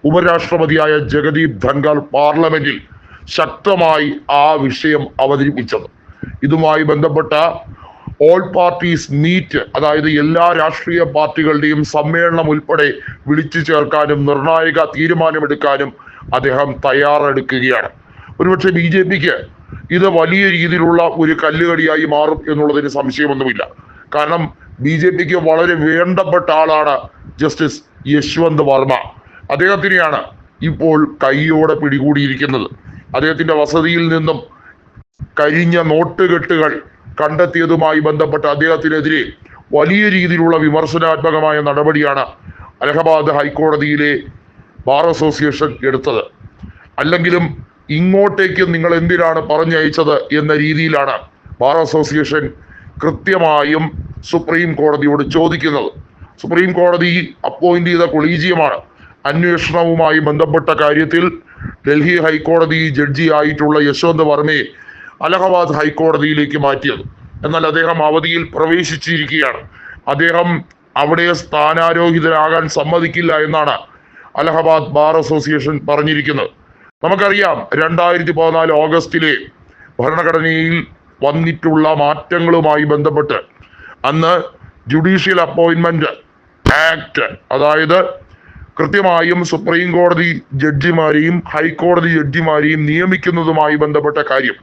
ഉപരാഷ്ട്രപതിയായ ജഗദീപ് ധൻഖർ പാർലമെന്റിൽ ശക്തമായി ആ വിഷയം അവതരിപ്പിച്ചത്. ഇതുമായി ബന്ധപ്പെട്ട ഓൾ പാർട്ടീസ് മീറ്റ്, അതായത് എല്ലാ രാഷ്ട്രീയ പാർട്ടികളുടെയും സമ്മേളനം ഉൾപ്പെടെ വിളിച്ചു ചേർക്കാനും നിർണായക തീരുമാനമെടുക്കാനും അദ്ദേഹം തയ്യാറെടുക്കുകയാണ്. ഒരുപക്ഷെ BJPക്ക് ഇത് വലിയ രീതിയിലുള്ള ഒരു കല്ലുകടിയായി മാറും എന്നുള്ളതിന് സംശയമൊന്നുമില്ല. കാരണം BJPക്ക് വളരെ വേണ്ടപ്പെട്ട ആളാണ് ജസ്റ്റിസ് യശ്വന്ത് വർമ്മ. അദ്ദേഹത്തിനെയാണ് ഇപ്പോൾ കൈയോടെ പിടികൂടിയിരിക്കുന്നത്. അദ്ദേഹത്തിന്റെ വസതിയിൽ നിന്നും കഴിഞ്ഞ നോട്ടുകെട്ടുകൾ കണ്ടെത്തിയതുമായി ബന്ധപ്പെട്ട് അദ്ദേഹത്തിനെതിരെ വലിയ രീതിയിലുള്ള വിമർശനാത്മകമായ നടപടിയാണ് അലഹബാദ് ഹൈക്കോടതിയിലെ ബാർ അസോസിയേഷൻ എടുത്തത്. അല്ലെങ്കിലും ഇങ്ങോട്ടേക്ക് നിങ്ങൾ എന്തിനാണ് പറഞ്ഞയച്ചത് എന്ന രീതിയിലാണ് ബാർ അസോസിയേഷൻ കൃത്യമായും സുപ്രീം കോടതിയോട് ചോദിക്കുന്നത്. സുപ്രീം കോടതി അപ്പോയിന്റ് ചെയ്ത കൊളീജിയമാണ് അന്വേഷണവുമായി ബന്ധപ്പെട്ട കാര്യത്തിൽ ഡൽഹി ഹൈക്കോടതി ജഡ്ജി ആയിട്ടുള്ള യശ്വന്ത് വർമ്മയെ അലഹബാദ് ഹൈക്കോടതിയിലേക്ക് മാറ്റിയത്. എന്നാൽ അദ്ദേഹം അവധിയിൽ പ്രവേശിച്ചിരിക്കുകയാണ്. അദ്ദേഹം അവിടെ സ്ഥാനാരോഹിതരാകാൻ സമ്മതിക്കില്ല എന്നാണ് അലഹബാദ് ബാർ അസോസിയേഷൻ പറഞ്ഞിരിക്കുന്നത്. നമുക്കറിയാം 2014 ഓഗസ്റ്റിലെ ഭരണഘടനയിൽ വന്നിട്ടുള്ള മാറ്റങ്ങളുമായി ബന്ധപ്പെട്ട് അന്ന് ജുഡീഷ്യൽ അപ്പോയിന്റ്മെന്റ് ആക്ട്, അതായത് കൃത്യമായും സുപ്രീം കോടതി ജഡ്ജിമാരെയും ഹൈക്കോടതി ജഡ്ജിമാരെയും നിയമിക്കുന്നതുമായി ബന്ധപ്പെട്ട കാര്യം,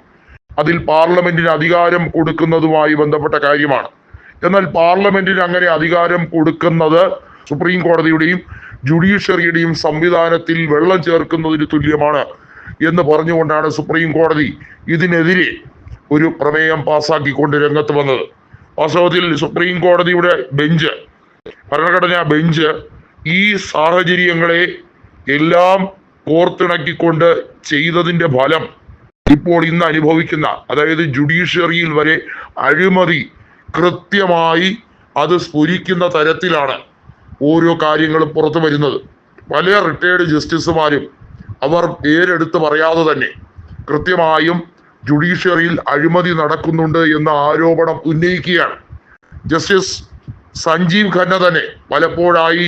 അതിൽ പാർലമെന്റിന് അധികാരം കൊടുക്കുന്നതുമായി ബന്ധപ്പെട്ട കാര്യമാണ്. എന്നാൽ പാർലമെന്റിന് അങ്ങനെ അധികാരം കൊടുക്കുന്നത് സുപ്രീം കോടതിയുടെയും ജുഡീഷ്യറിയുടെയും സംവിധാനത്തിൽ വെള്ളം ചേർക്കുന്നതിന് തുല്യമാണ് എന്ന് പറഞ്ഞുകൊണ്ടാണ് സുപ്രീം കോടതി ഇതിനെതിരെ ഒരു പ്രമേയം പാസാക്കിക്കൊണ്ട് രംഗത്ത് വന്നത്. വാസ്തവത്തിൽ സുപ്രീം കോടതിയുടെ ബെഞ്ച്, ഭരണഘടനാ ബെഞ്ച് ഈ സാഹചര്യങ്ങളെ എല്ലാം കോർത്തിണക്കിക്കൊണ്ട് ചെയ്തതിന്റെ ഫലം ഇപ്പോൾ ഇന്ന് അനുഭവിക്കുന്ന, അതായത് ജുഡീഷ്യറിയിൽ വരെ അഴിമതി കൃത്യമായി അത് സ്ഫുരിക്കുന്ന തരത്തിലാണ് ഓരോ കാര്യങ്ങളും പുറത്തു വരുന്നത്. പല റിട്ടയർഡ് ജസ്റ്റിസുമാരും അവർ പേരെടുത്ത് പറയാതെ തന്നെ കൃത്യമായും ജുഡീഷ്യറിയിൽ അഴിമതി നടക്കുന്നുണ്ട് എന്ന ആരോപണം ഉന്നയിക്കുകയാണ്. ജസ്റ്റിസ് സഞ്ജീവ് ഖന്ന തന്നെ പലപ്പോഴായി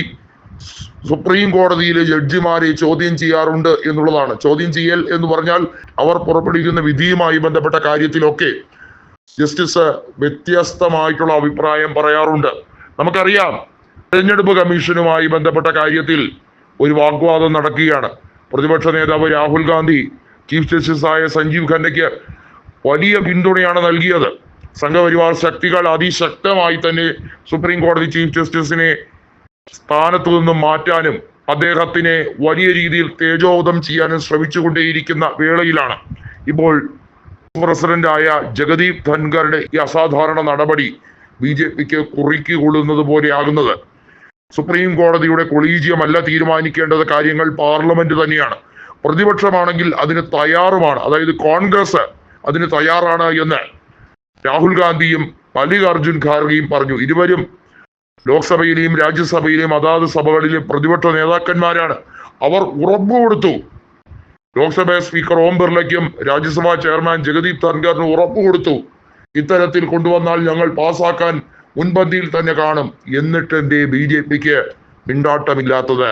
സുപ്രീം കോടതിയിലെ ജഡ്ജിമാരെ ചോദ്യം ചെയ്യാറുണ്ട് എന്നുള്ളതാണ്. ചോദ്യം ചെയ്യൽ എന്ന് പറഞ്ഞാൽ അവർ പുറപ്പെടുവിക്കുന്ന വിധിയുമായി ബന്ധപ്പെട്ട കാര്യത്തിലൊക്കെ ജസ്റ്റിസ് വ്യത്യസ്തമായിട്ടുള്ള അഭിപ്രായം പറയാറുണ്ട്. നമുക്കറിയാം, തെരഞ്ഞെടുപ്പ് കമ്മീഷനുമായി ബന്ധപ്പെട്ട കാര്യത്തിൽ ഒരു വാഗ്വാദം നടക്കുകയാണ്. പ്രതിപക്ഷ നേതാവ് രാഹുൽ ഗാന്ധി ചീഫ് ജസ്റ്റിസായ സഞ്ജീവ് ഖന്നയ്ക്ക് വലിയ പിന്തുണയാണ് നൽകിയത്. സംഘപരിവാർ ശക്തികൾ അതിശക്തമായി തന്നെ സുപ്രീം കോടതി ചീഫ് ജസ്റ്റിസിനെ സ്ഥാനത്തു നിന്നും മാറ്റാനും അദ്ദേഹത്തിനെ വലിയ രീതിയിൽ തേജോവധം ചെയ്യാനും ശ്രമിച്ചുകൊണ്ടേയിരിക്കുന്ന വേളയിലാണ് ഇപ്പോൾ പ്രസിഡന്റായ ജഗദീപ് ധൻഖറുടെ ഈ അസാധാരണ നടപടി BJPക്ക് കുറിക്ക് കൊള്ളുന്നത് പോലെയാകുന്നത്. സുപ്രീം കോടതിയുടെ കൊളീജിയമല്ല തീരുമാനിക്കേണ്ടത് കാര്യങ്ങൾ, പാർലമെന്റ് തന്നെയാണ്. പ്രതിപക്ഷമാണെങ്കിൽ അതിന് തയ്യാറുമാണ്, അതായത് കോൺഗ്രസ് അതിന് തയ്യാറാണ് എന്ന് രാഹുൽ ഗാന്ധിയും മല്ലികാർജുൻ ഖാർഗെയും പറഞ്ഞു. ഇരുവരും ലോക്സഭയിലെയും രാജ്യസഭയിലെയും അതാത് സഭകളിലെയും പ്രതിപക്ഷ നേതാക്കന്മാരാണ്. അവർ ഉറപ്പു കൊടുത്തു. ലോക്സഭാ സ്പീക്കർ ഓം ബിർളയ്ക്കും രാജ്യസഭാ ചെയർമാൻ ജഗദീപ് ധൻഖറിന് ഉറപ്പു കൊടുത്തു, ഇത്തരത്തിൽ കൊണ്ടുവന്നാൽ ഞങ്ങൾ പാസാക്കാൻ മുൻപന്തിയിൽ തന്നെ കാണും. എന്നിട്ട് എന്തേ BJPക്ക് മിണ്ടാട്ടമില്ലാത്തത്?